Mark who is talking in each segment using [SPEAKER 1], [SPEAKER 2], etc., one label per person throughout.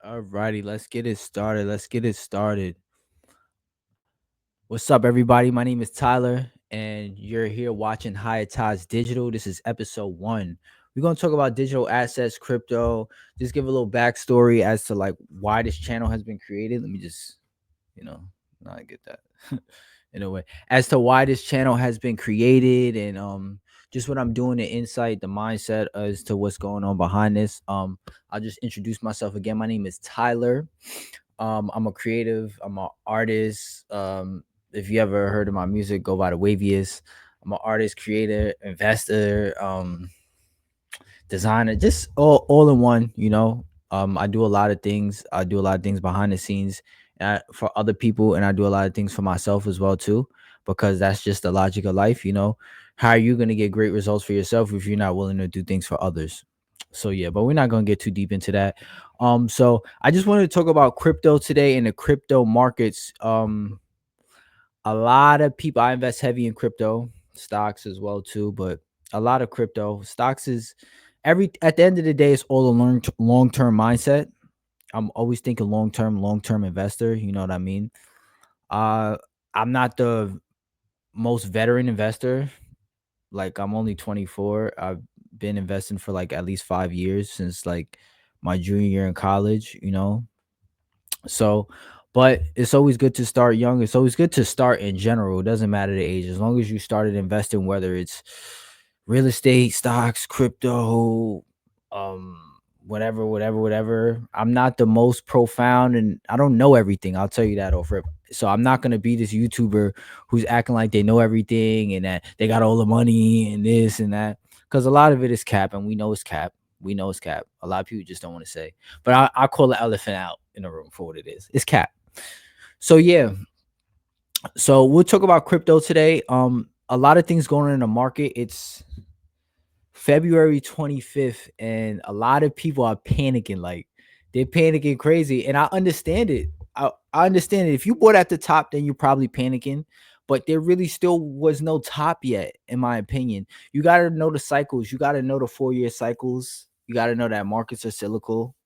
[SPEAKER 1] Alrighty, let's get it started. Let's get it started. What's up, everybody? My name is Tyler, and you're here watching High Tides Digital. This is episode one. We're gonna talk about digital assets, crypto. Just give a little backstory as to like why this channel has been created. Let me just, you know, not get that in a way as to why this channel has been created and just what I'm doing, the insight, the mindset as to what's going on behind this. I'll just introduce myself again. My name is Tyler. I'm a creative, I'm an artist. If you ever heard of my music, go by the Waviest. I'm an artist, creator, investor, designer, just all in one, you know. I do a lot of things. I do a lot of things behind the scenes for other people, and I do a lot of things for myself as well too, because that's just the logic of life, you know. How are you gonna get great results for yourself if you're not willing to do things for others? So yeah, but we're not gonna get too deep into that. So I just wanted to talk about crypto today and the crypto markets. A lot of people, I invest heavy in crypto stocks as well too, but a lot of crypto stocks is every at the end of the day, it's all a long-term mindset. I'm always thinking long-term investor, you know what I mean? uh I'm not the most veteran investor. Like, I'm only 24. I've been investing for like at least 5 years, since like my junior year in college, you know. So, but it's always good to start young. It's always good to start in general. It doesn't matter the age, as long as you started investing, whether it's real estate, stocks, crypto, um, whatever. I'm not the most profound, and I don't know everything. I'll tell you that off rip. So I'm not gonna be this YouTuber who's acting like they know everything and that they got all the money and this and that. Because a lot of it is cap, and we know it's cap. We know it's cap. A lot of people just don't want to say. But I call the elephant out in the room for what it is. It's cap. So yeah. So we'll talk about crypto today. A lot of things going on in the market. It's February 25th, and a lot of people are panicking. Like, they're panicking crazy. And I understand it. I understand it. If you bought at the top, then you're probably panicking. But there really still was no top yet, in my opinion. You gotta know the cycles. You gotta know the 4 year cycles. You gotta know that markets are cyclical.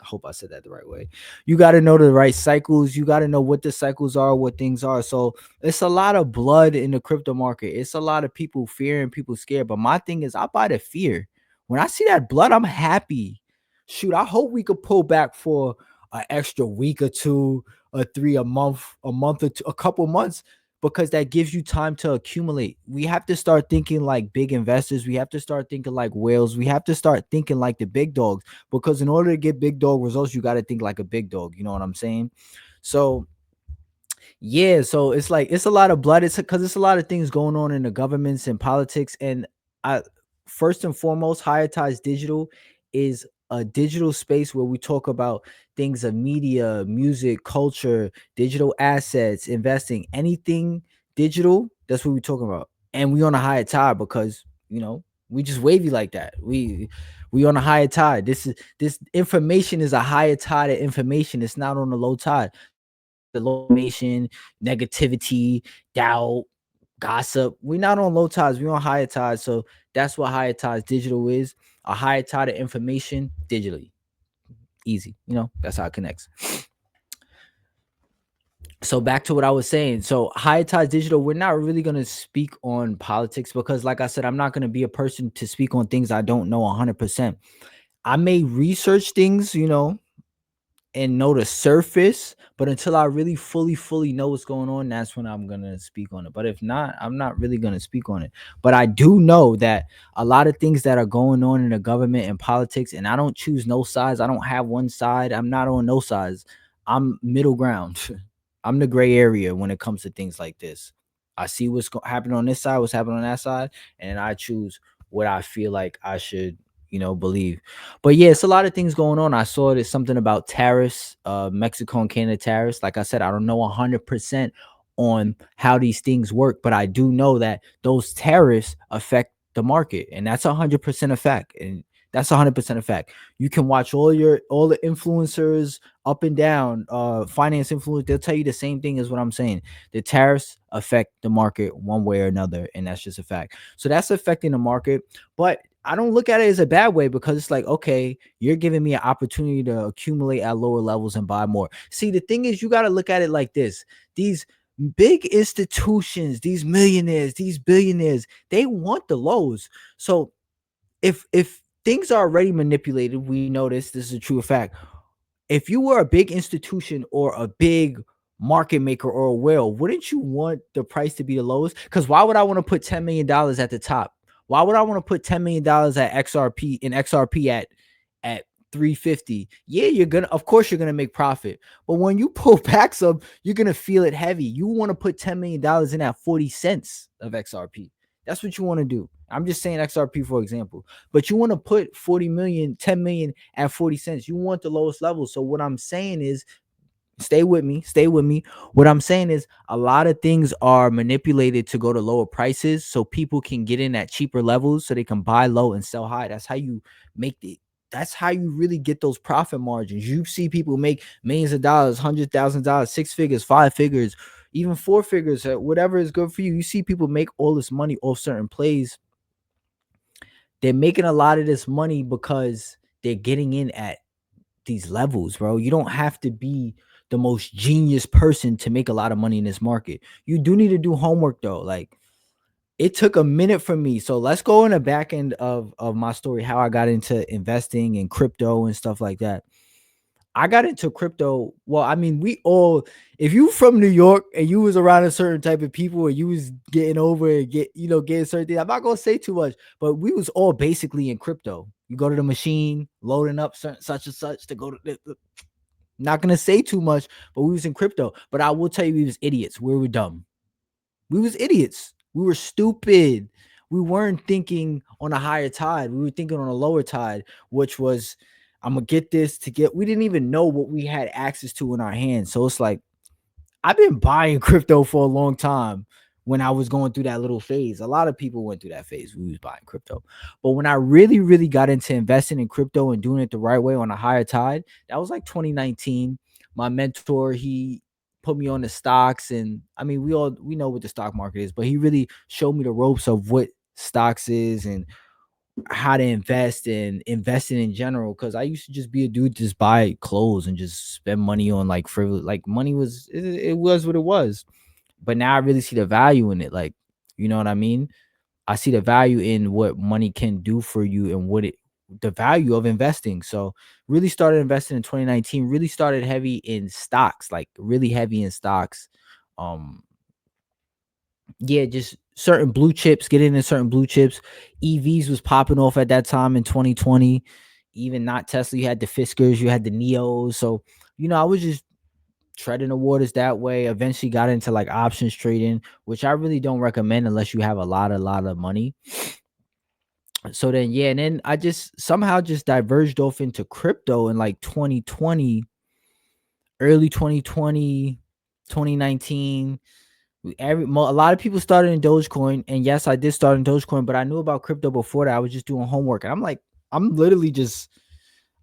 [SPEAKER 1] I hope I said that the right way. You got to know the right cycles. You got to know what the cycles are, what things are. So it's a lot of blood in the crypto market. It's a lot of people fearing, people scared. But my thing is, I buy the fear. When I see that blood, I'm happy. Shoot, I hope we could pull back for an extra week or two or three, a month or two, a couple months, because that gives you time to accumulate. We have to start thinking like big investors. We have to start thinking like whales. We have to start thinking like the big dogs, because in order to get big dog results, you got to think like a big dog. You know what I'm saying? So yeah, so it's like it's a lot of blood. It's because it's a lot of things going on in the governments and politics. And I, first and foremost, Higher Ties Digital is a digital space where we talk about things of media, music, culture, digital assets, investing, anything digital. That's what we're talking about. And we on a higher tide because, you know, we just wavy like that. We on a higher tide. This information is a higher tide of information. It's not on a low tide. The low information, negativity, doubt, gossip. We're not on low tides, we're on higher tides. So that's what higher tides digital is. A higher tide of information digitally. Easy. You know, that's how it connects. So back to what I was saying. So high tides digital, we're not really gonna speak on politics because, like I said, I'm not gonna be a person to speak on things I don't know 100%. I may research things, you know, and know the surface, but until I really fully know what's going on, that's when I'm gonna speak on it. But if not, I'm not really gonna speak on it. But I do know that a lot of things that are going on in the government and politics, and I don't choose no sides. I don't have one side. I'm not on no sides. I'm middle ground. I'm the gray area when it comes to things like this. I see what's happening on this side, what's happening on that side, and I choose what I feel like I should, you know, believe. But yeah, it's a lot of things going on. I saw there's something about tariffs, Mexico and Canada tariffs. Like I said, I don't know 100% on how these things work, but I do know that those tariffs affect the market, and that's 100% a fact. And that's 100% a fact. You can watch all the influencers up and down, finance influence. They'll tell you the same thing as what I'm saying. The tariffs affect the market one way or another, and that's just a fact. So that's affecting the market. But I don't look at it as a bad way because it's like, okay, you're giving me an opportunity to accumulate at lower levels and buy more. See, the thing is, you got to look at it like this. These big institutions, these millionaires, these billionaires, they want the lows. So if things are already manipulated, we know this is a true fact. If you were a big institution or a big market maker or a whale, wouldn't you want the price to be the lowest? Because why would I want to put $10 million at the top? Why would I want to put $10 million at XRP at 350? Yeah, you're gonna, of course, you're gonna make profit. But when you pull back some, you're gonna feel it heavy. You want to put $10 million in at 40 cents of XRP. That's what you want to do. I'm just saying XRP for example. But you want to put 40 million, 10 million at 40 cents. You want the lowest level. So what I'm saying is, stay with me, stay with me. What I'm saying is a lot of things are manipulated to go to lower prices so people can get in at cheaper levels so they can buy low and sell high. That's how you make the that's how you really get those profit margins. You see people make millions of dollars, $100,000, six figures, five figures, even four figures, whatever is good for you. You see people make all this money off certain plays. They're making a lot of this money because they're getting in at these levels, bro. You don't have to be the most genius person to make a lot of money in this market. You do need to do homework though. Like, it took a minute for me. So let's go in the back end of my story, how I got into investing in crypto and stuff like that. I got into crypto. Well, I mean, we all, if you from New York and you was around a certain type of people and you was getting over and getting certain things, I'm not gonna say too much, but we was all basically in crypto. You go to the machine, loading up such and such to go to not gonna say too much, but we was in crypto. But I will tell you, we was idiots. We were dumb. We was idiots. We were stupid. We weren't thinking on a higher tide. We were thinking on a lower tide, which was, I'm gonna get this to get. We didn't even know what we had access to in our hands. So it's like, I've been buying crypto for a long time. When I was going through that little phase, a lot of people went through that phase. We was buying crypto, but when I really, really got into investing in crypto and doing it the right way on a higher tide, that was like 2019. My mentor, he put me on the stocks, and I mean, we know what the stock market is, but he really showed me the ropes of what stocks is and how to invest and investing in general. Because I used to just be a dude, just buy clothes and just spend money on like frivolous, like money was it was what it was. But now I really see the value in it. Like, you know what I mean? I see the value in what money can do for you and the value of investing. So really started investing in 2019, really started heavy in stocks, like really heavy in stocks. Um, yeah, just certain blue chips, get into certain blue chips. EVs was popping off at that time in 2020. Even not Tesla, you had the Fiskars, you had the Neos. So, I was just treading the waters that way. Eventually got into like options trading, which I really don't recommend unless you have a lot of money. So then, yeah, and then I just somehow just diverged off into crypto in like 2020, early 2020, 2019. A lot of people started in Dogecoin, and yes, I did start in Dogecoin, but I knew about crypto before that. I was just doing homework, and I'm like, I'm literally just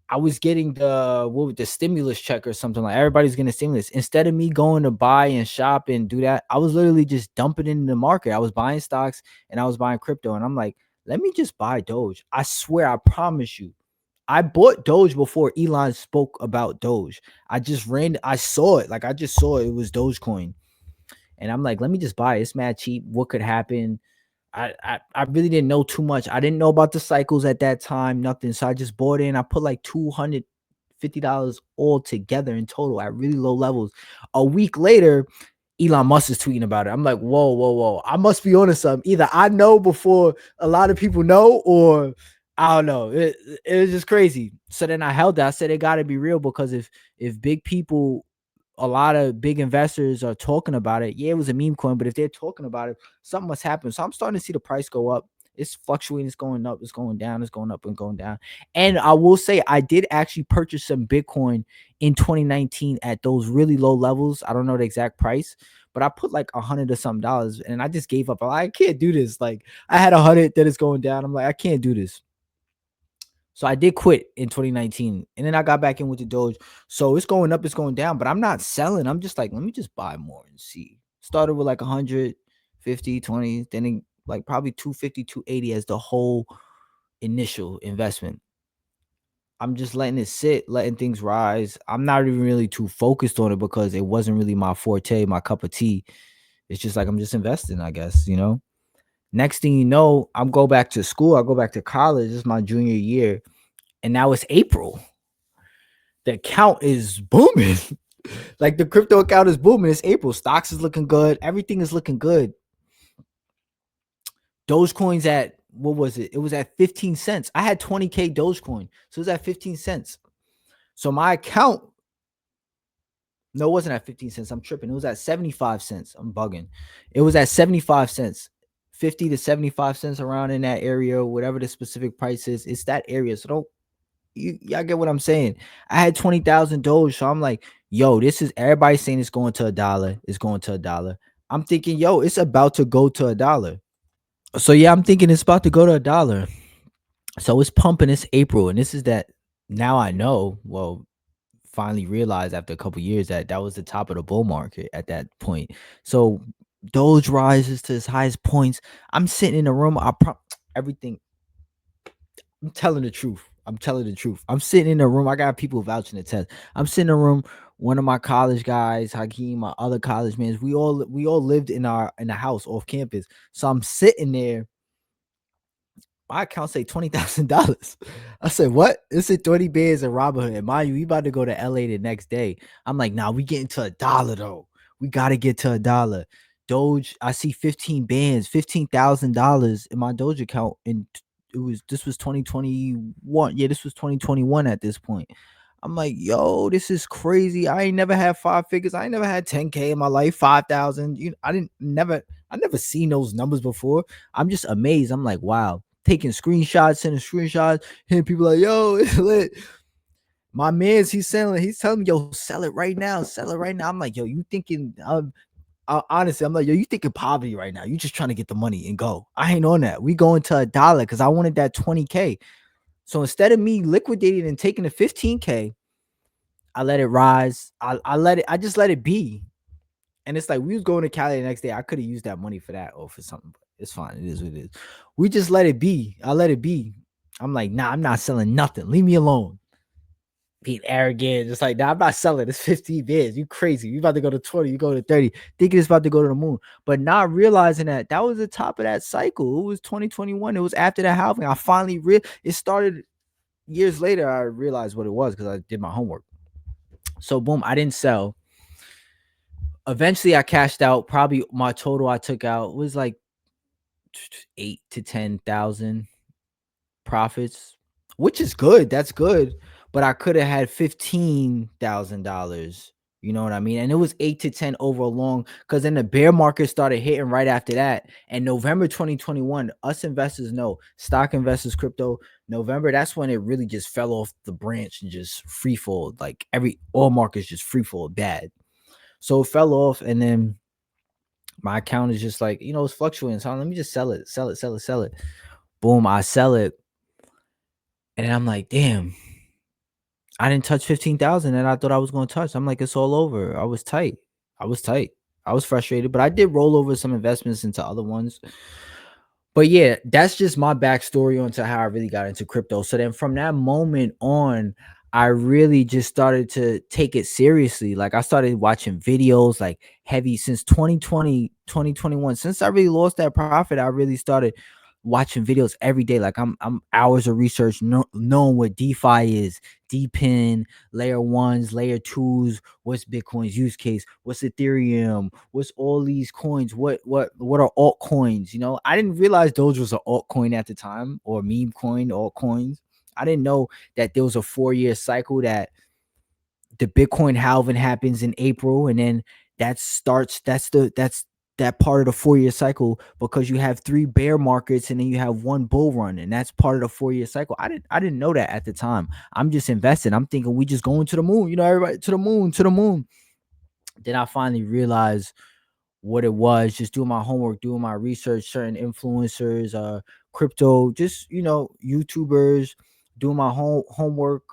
[SPEAKER 1] I was getting the stimulus check or something. Like, everybody's getting a stimulus. Instead of me going to buy and shop and do that, I was literally just dumping it in the market. I was buying stocks and I was buying crypto. And I'm like, let me just buy Doge. I swear, I promise you. I bought Doge before Elon spoke about Doge. I saw it. Like, I just saw it. It was Dogecoin. And I'm like, let me just buy it. It's mad cheap. What could happen? I really didn't know too much. I didn't know about the cycles at that time, nothing. So I just bought in. I put like $250 all together in total at really low levels. A week later, Elon Musk is tweeting about it. I'm like, whoa, whoa, whoa. I must be onto something. Either I know before a lot of people know, or I don't know. It was just crazy. So then I held that. I said it gotta be real, because if big people, a lot of big investors are talking about it. Yeah, it was a meme coin, but if they're talking about it, something must happen. So I'm starting to see the price go up. It's fluctuating, it's going up, it's going down, it's going up and going down. And I will say, I did actually purchase some Bitcoin in 2019 at those really low levels. I don't know the exact price, but I put like $100 or something, and I just gave up. I can't do this. Like, I had 100 that is going down. I'm like, I can't do this. So I did quit in 2019, and then I got back in with the Doge. So it's going up, it's going down, but I'm not selling. I'm just like, let me just buy more and see. Started with like 150, 20, then like probably 250, 280 as the whole initial investment. I'm just letting it sit, letting things rise. I'm not even really too focused on it because it wasn't really my forte, my cup of tea. It's just like I'm just investing, I guess, you know. Next thing you know, I'm go back to school. I go back to college. This is my junior year, and now it's April. The account is booming. Like the crypto account is booming. It's April. Stocks is looking good. Everything is looking good. Dogecoin's at what was it? It was at 15 cents. I had 20K Dogecoin. So it was at 15 cents. So my account, no, it wasn't at 15 cents. I'm tripping. It was at 75 cents. I'm bugging. It was at 75 cents. 50 to 75 cents around in that area, whatever the specific price is. It's that area. So don't y'all get what I'm saying? I had 20,000 Doge. So I'm like, yo, this is everybody saying it's going to a dollar. It's going to a dollar. I'm thinking, yo, it's about to go to a dollar. So yeah, I'm thinking it's about to go to a dollar. So it's pumping. It's April, and this is that. Now I know. Well, finally realized after a couple years that that was the top of the bull market at that point. So Doge rises to its highest points. I'm sitting in a room. Everything. I'm telling the truth. I'm telling the truth. I'm sitting in a room. I got people vouching the test. I'm sitting in a room. One of my college guys, Hakeem, my other college mates, we all lived in a house off campus. So I'm sitting there. My account say $20,000. I said, what? It said 20 bands in Robinhood. And mind you, we about to go to LA the next day. I'm like, nah, we getting to a dollar though. We gotta get to a dollar. Doge, I see 15 bands, $15,000 in my Doge account. And this was 2021. Yeah, this was 2021 at this point. I'm like, yo, this is crazy. I ain't never had five figures. I ain't never had 10K in my life, 5,000. I never seen those numbers before. I'm just amazed. I'm like, wow, taking screenshots, sending screenshots, hitting people like, yo, it's lit. My man's he's telling me, yo, sell it right now, sell it right now. I'm like, yo, you thinking honestly, I'm like, yo, you thinking poverty right now. You just trying to get the money and go. I ain't on that. We going to a dollar because I wanted that 20K. So instead of me liquidating and taking the 15K, I let it rise. I just let it be. And it's like we was going to Cali the next day. I could have used that money for that or for something, but it's fine. It is what it is. We just let it be. I let it be. I'm like, nah, I'm not selling nothing. Leave me alone. Being arrogant, just like, nah, I'm not selling. It's 15 bids. You crazy. You about to go to 20, you go to 30, thinking it's about to go to the moon, but not realizing that that was the top of that cycle. It was 2021. It was after that halving. I finally it started years later. I realized what it was because I did my homework. So boom, I didn't sell. Eventually I cashed out. Probably my total I took out was like 8 to 10,000 profits, which is good. That's good. But I could have had $15,000. You know what I mean? And it was 8 to 10 over a long, because then the bear market started hitting right after that. And November 2021, us investors know, stock investors, crypto, November, that's when it really just fell off the branch and just free fall. Like all markets just free fall bad. So it fell off, and then my account is just like, it's fluctuating. So let me just sell it, sell it, sell it, sell it. Boom, I sell it. And I'm like, damn, I didn't touch 15,000 and I thought I was going to touch. I'm like, it's all over. I was tight. I was tight. I was frustrated, but I did roll over some investments into other ones. But yeah, that's just my backstory onto how I really got into crypto. So then from that moment on, I really just started to take it seriously. Like I started watching videos like heavy since 2020, 2021. Since I really lost that profit, I really started watching videos every day. Like I'm hours of research, knowing what DeFi is, DPIN, layer ones, layer twos, what's Bitcoin's use case, what's Ethereum, what's all these coins, what are altcoins. I didn't realize Doge was an altcoin at the time, or meme coin, altcoins. I didn't know that there was a 4-year cycle, that the Bitcoin halving happens in April, and then that's that part of the 4-year cycle, because you have 3 bear markets and then you have 1 bull run, and that's part of the 4-year cycle. I didn't know that at the time. I'm just investing. I'm thinking we just going to the moon, everybody to the moon, to the moon. Then I finally realized what it was, just doing my homework, doing my research, certain influencers, crypto, just YouTubers, doing my homework,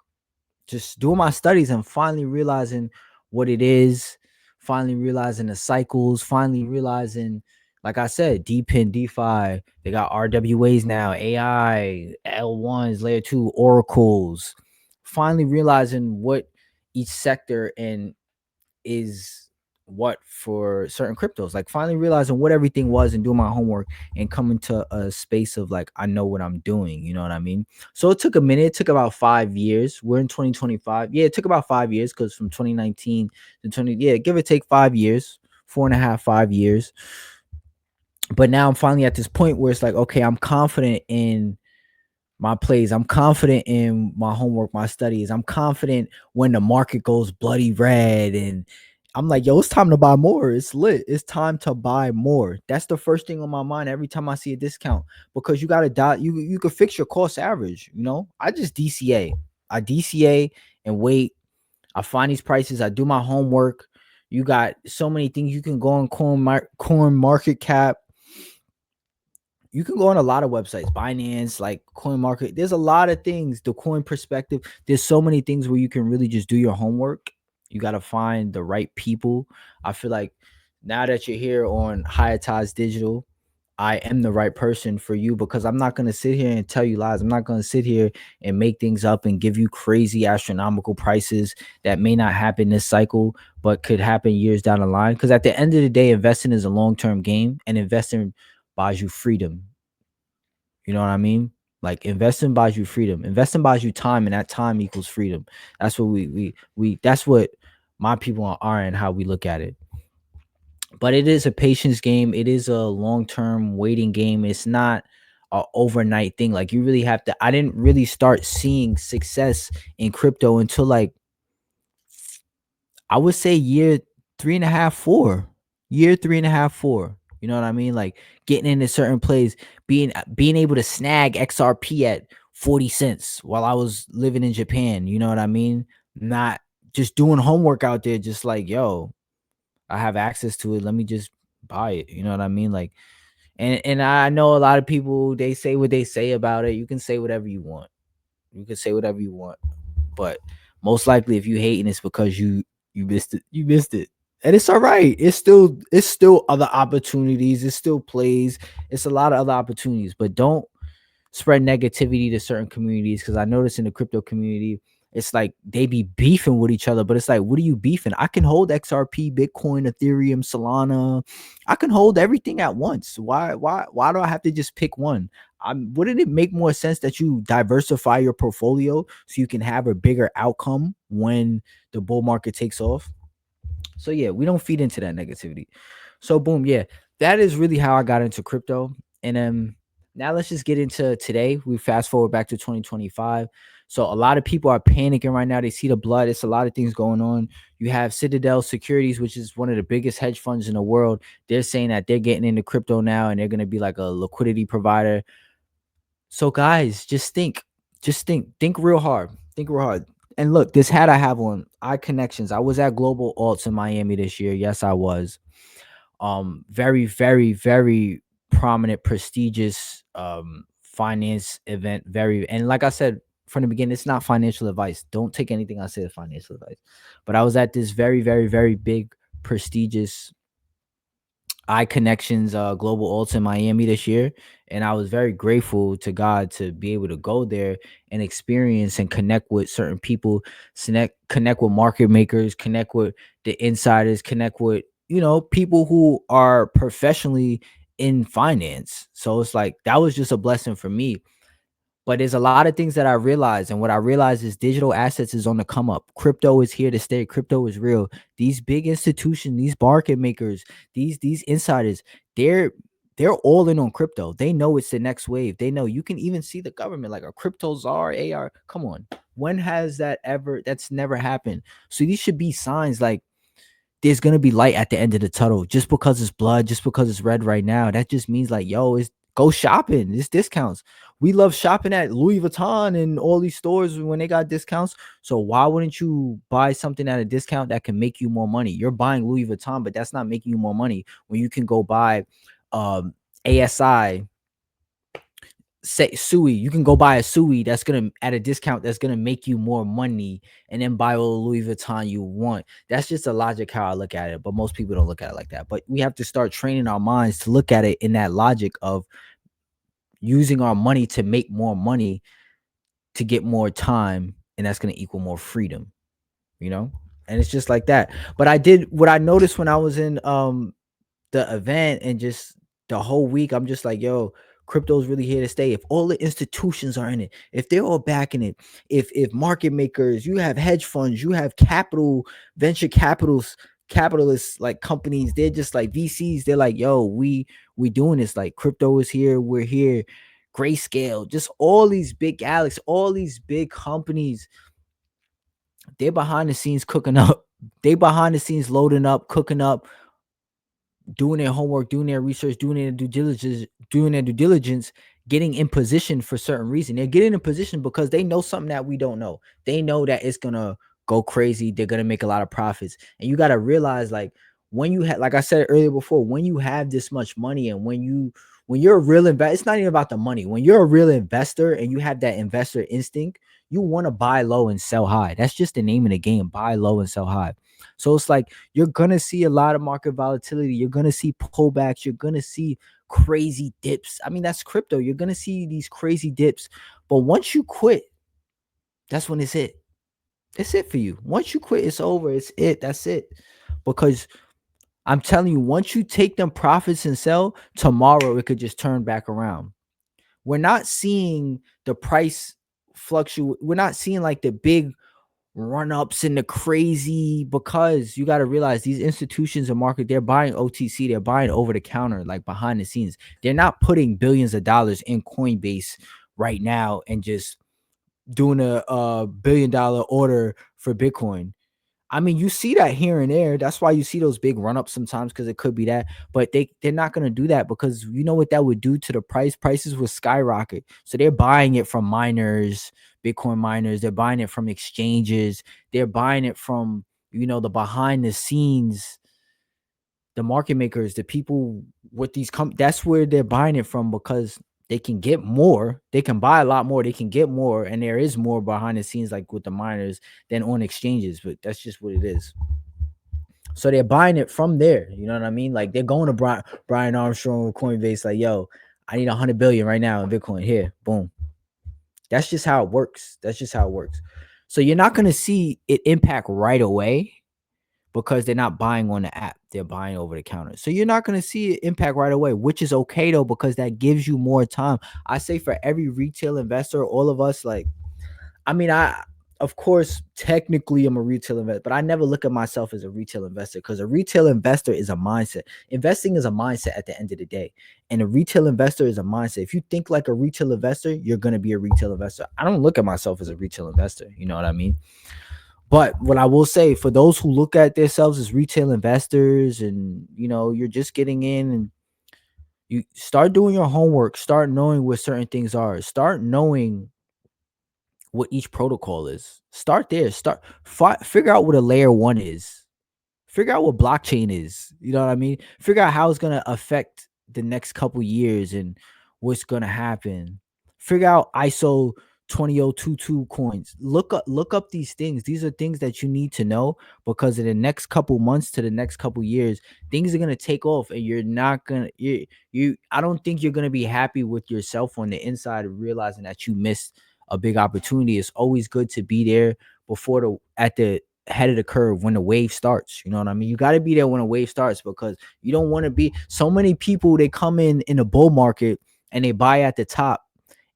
[SPEAKER 1] just doing my studies, and finally realizing what it is, finally realizing the cycles, finally realizing Like I said, DePIN, DeFi, they got RWAs now, AI, L1s, layer two, oracles. Finally realizing what each sector and is what for certain cryptos. Like finally realizing what everything was and doing my homework and coming to a space of like I know what I'm doing. You know what I mean? So it took a minute. It took about 5 years. We're in 2025. Yeah, it took about 5 years because from 2019 to 20, yeah, give or take 5 years, 4.5, 5 years. But now I'm finally at this point where it's like, okay, I'm confident in my plays. I'm confident in my homework, my studies. I'm confident when the market goes bloody red and I'm like, yo, it's time to buy more. It's lit. It's time to buy more. That's the first thing on my mind every time I see a discount because you got to dot. You could fix your cost average. You know, I just DCA. I DCA and wait. I find these prices. I do my homework. You got so many things you can go on Coin Market Cap. You can go on a lot of websites, Binance, like Coin Market. There's a lot of things. The Coin Perspective. There's so many things where you can really just do your homework. You got to find the right people. I feel like now that you're here on Hayatize Digital, I am the right person for you because I'm not going to sit here and tell you lies. I'm not going to sit here and make things up and give you crazy astronomical prices that may not happen this cycle, but could happen years down the line. Because at the end of the day, investing is a long term game and investing buys you freedom. You know what I mean? Like investing buys you freedom. Investing buys you time, and that time equals freedom. That's what we that's what my people are and how we look at it. But it is a patience game. It is a long-term waiting game. It's not a overnight thing. Like you really have to. I didn't really start seeing success in crypto until like I would say year three and a half, four. Year three and a half, four. You know what I mean? Like getting into certain plays, being able to snag XRP at 40 cents while I was living in Japan. You know what I mean? Not just doing homework out there, just like, yo, I have access to it. Let me just buy it. You know what I mean? Like, and I know a lot of people they say what they say about it. You can say whatever you want. You can say whatever you want. But most likely if you hating it's because you missed it. You missed it. And it's all right. It's still other opportunities. It's still plays. It's a lot of other opportunities. But don't spread negativity to certain communities because I notice in the crypto community, it's like they be beefing with each other, but it's like, what are you beefing? I can hold XRP, Bitcoin, Ethereum, Solana. I can hold everything at once. Why do I have to just pick one? Wouldn't it make more sense that you diversify your portfolio so you can have a bigger outcome when the bull market takes off? So yeah, we don't feed into that negativity. So boom, yeah, that is really how I got into crypto. And now let's just get into today. We fast forward back to 2025. So a lot of people are panicking right now. They see the blood. It's a lot of things going on. You have Citadel Securities, which is one of the biggest hedge funds in the world. They're saying that they're getting into crypto now and they're going to be like a liquidity provider. So guys, think real hard. Think real hard. And look, this hat I have on, iConnections. I was at Global Alts in Miami this year. Yes, I was. Very, very, very prominent, prestigious finance event. Very, and like I said from the beginning, it's not financial advice. Don't take anything I say as financial advice. But I was at this very, very, very big, prestigious iConnections Global Alts in Miami this year, and I was very grateful to God to be able to go there and experience and connect with certain people, connect with market makers, connect with the insiders, connect with people who are professionally in finance. So it's like that was just a blessing for me. But there's a lot of things that I realize, and what I realize is digital assets is on the come up. Crypto is here to stay. Crypto is real. These big institutions, these market makers, these insiders, they're all in on crypto. They know it's the next wave. They know you can even see the government like a crypto czar, AR. Come on, when has that ever? That's never happened. So these should be signs like there's gonna be light at the end of the tunnel. Just because it's blood, just because it's red right now, that just means like, yo, it's go shopping. It's discounts. We love shopping at Louis Vuitton and all these stores when they got discounts. So why wouldn't you buy something at a discount that can make you more money? You're buying Louis Vuitton, but that's not making you more money when you can go buy ASI say Sui, you can go buy a Sui that's gonna at a discount that's gonna make you more money, and then buy all the Louis Vuitton you want. That's just the logic how I look at it. But most people don't look at it like that. But we have to start training our minds to look at it in that logic of using our money to make more money to get more time, and that's gonna equal more freedom, you know? And it's just like that. But I did what I noticed when I was in the event and just the whole week, I'm just like, yo, crypto's really here to stay. If all the institutions are in it, if they're all backing it, if market makers, you have hedge funds, you have capital, venture capitalists like companies, they're just like VCs, they're like, yo, we doing this, like crypto is here, we're here. Grayscale, just all these big Alex, all these big companies, they're behind the scenes cooking up. They behind the scenes loading up, cooking up, doing their homework, doing their research, doing their due diligence, getting in position for certain reason. They're getting in position because they know something that we don't know. They know that it's gonna go crazy. They're gonna make a lot of profits. And you gotta realize, like, when you have, like I said earlier before, when you have this much money and when you're a real investor, it's not even about the money. When you're a real investor and you have that investor instinct, you want to buy low and sell high. That's just the name of the game. Buy low and sell high. So it's like you're gonna see a lot of market volatility. You're gonna see pullbacks. You're gonna see crazy dips. I mean, that's crypto. You're gonna see these crazy dips. But once you quit, that's when it's it. It's it for you. Once you quit, it's over. It's it. That's it. Because I'm telling you, once you take them profits and sell, tomorrow it could just turn back around. We're not seeing the price fluctuate. We're not seeing like the big run ups and the crazy, because you got to realize these institutions and market, they're buying OTC, they're buying over the counter, like behind the scenes. They're not putting billions of dollars in Coinbase right now and just doing a $1 billion order for Bitcoin. I mean, you see that here and there. That's why you see those big run ups sometimes, because it could be that. But they're not going to do that, because you know what that would do to the price? Prices would skyrocket. So they're buying it from miners, Bitcoin miners. They're buying it from exchanges. They're buying it from, the behind the scenes, the market makers, the people with these that's where they're buying it from, because they can get more. They can buy a lot more. They can get more. And there is more behind the scenes, like with the miners, than on exchanges. But that's just what it is. So they're buying it from there. You know what I mean? Like they're going to Brian Armstrong with Coinbase, like, yo, I need 100 billion right now in Bitcoin. Here, boom. That's just how it works. That's just how it works. So you're not going to see it impact right away, because they're not buying on the app. They're buying over the counter. So you're not going to see it impact right away, which is okay though, because that gives you more time. I say for every retail investor, all of us, like, I mean, of course, technically I'm a retail investor, but I never look at myself as a retail investor, because a retail investor is a mindset. Investing is a mindset at the end of the day. And a retail investor is a mindset. If you think like a retail investor, you're going to be a retail investor. I don't look at myself as a retail investor. You know what I mean? But what I will say, for those who look at themselves as retail investors, and you're just getting in, and you start doing your homework, start knowing what certain things are, start knowing what each protocol is. Start there. Figure out what a layer 1 is. Figure out what blockchain is. You know what I mean? Figure out how it's going to affect the next couple years and what's going to happen. Figure out ISO 20022 coins. Look up these things. These are things that you need to know, because in the next couple months to the next couple years, things are going to take off, and you're not going to I don't think you're going to be happy with yourself on the inside of realizing that you missed a big opportunity. It's always good to be there at the head of the curve when the wave starts. You know what I mean? You got to be there when a wave starts, because you don't want to be so many people. They come in a bull market and they buy at the top,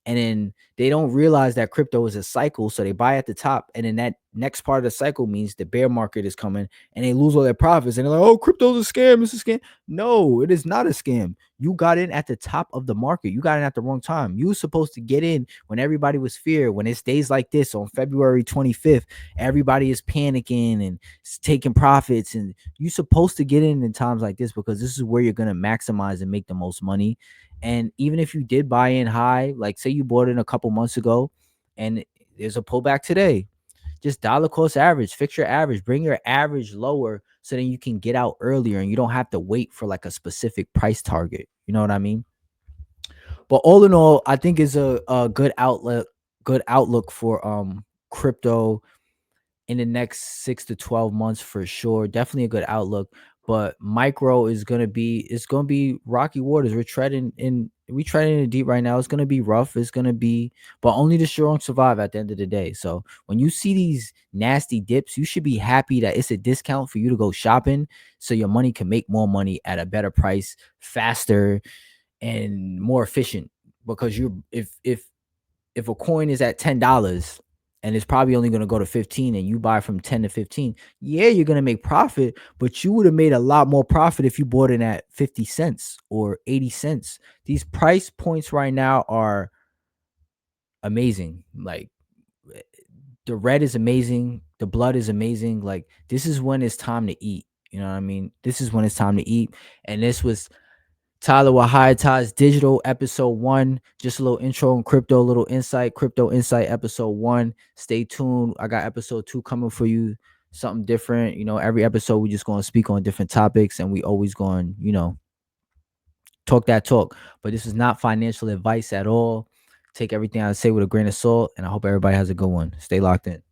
[SPEAKER 1] and then they don't realize that crypto is a cycle. So they buy at the top, and then that next part of the cycle means the bear market is coming, and they lose all their profits, and they're like, oh, crypto's a scam, it's a scam. No, it is not a scam. You got in at the top of the market. You got in at the wrong time. You were supposed to get in when everybody was fear. When it's days like this on February 25th, everybody is panicking and taking profits, and you're supposed to get in times like this, because this is where you're going to maximize and make the most money. And even if you did buy in high, like say you bought in a couple months ago and there's a pullback today, just dollar cost average, fix your average, bring your average lower, so then you can get out earlier and you don't have to wait for like a specific price target. You know what I mean? But all in all, I think is a good outlook for crypto in the next 6 to 12 months for sure. Definitely a good outlook. But micro is gonna be it's gonna be rocky waters. We treading in deep right now. It's gonna be rough. It's gonna be but only the strong survive at the end of the day. So when you see these nasty dips, you should be happy that it's a discount for you to go shopping so your money can make more money at a better price, faster and more efficient. Because you're if a coin is at $10 and it's probably only going to go to 15 and you buy from 10 to 15, yeah, you're going to make profit, but you would have made a lot more profit if you bought it at 50 cents or 80 cents. These price points right now are amazing. Like eh, the red is amazing, the blood is amazing. Like this is when it's time to eat. You know what I mean? This is when it's time to eat. And this was Tyler with High Ties Digital, episode one. Just a little intro on crypto, a little insight, crypto insight, episode one. Stay tuned. I got episode two coming for you. Something different. Every episode we just going to speak on different topics and we always going, talk that talk. But this is not financial advice at all. Take everything I say with a grain of salt. And I hope everybody has a good one. Stay locked in.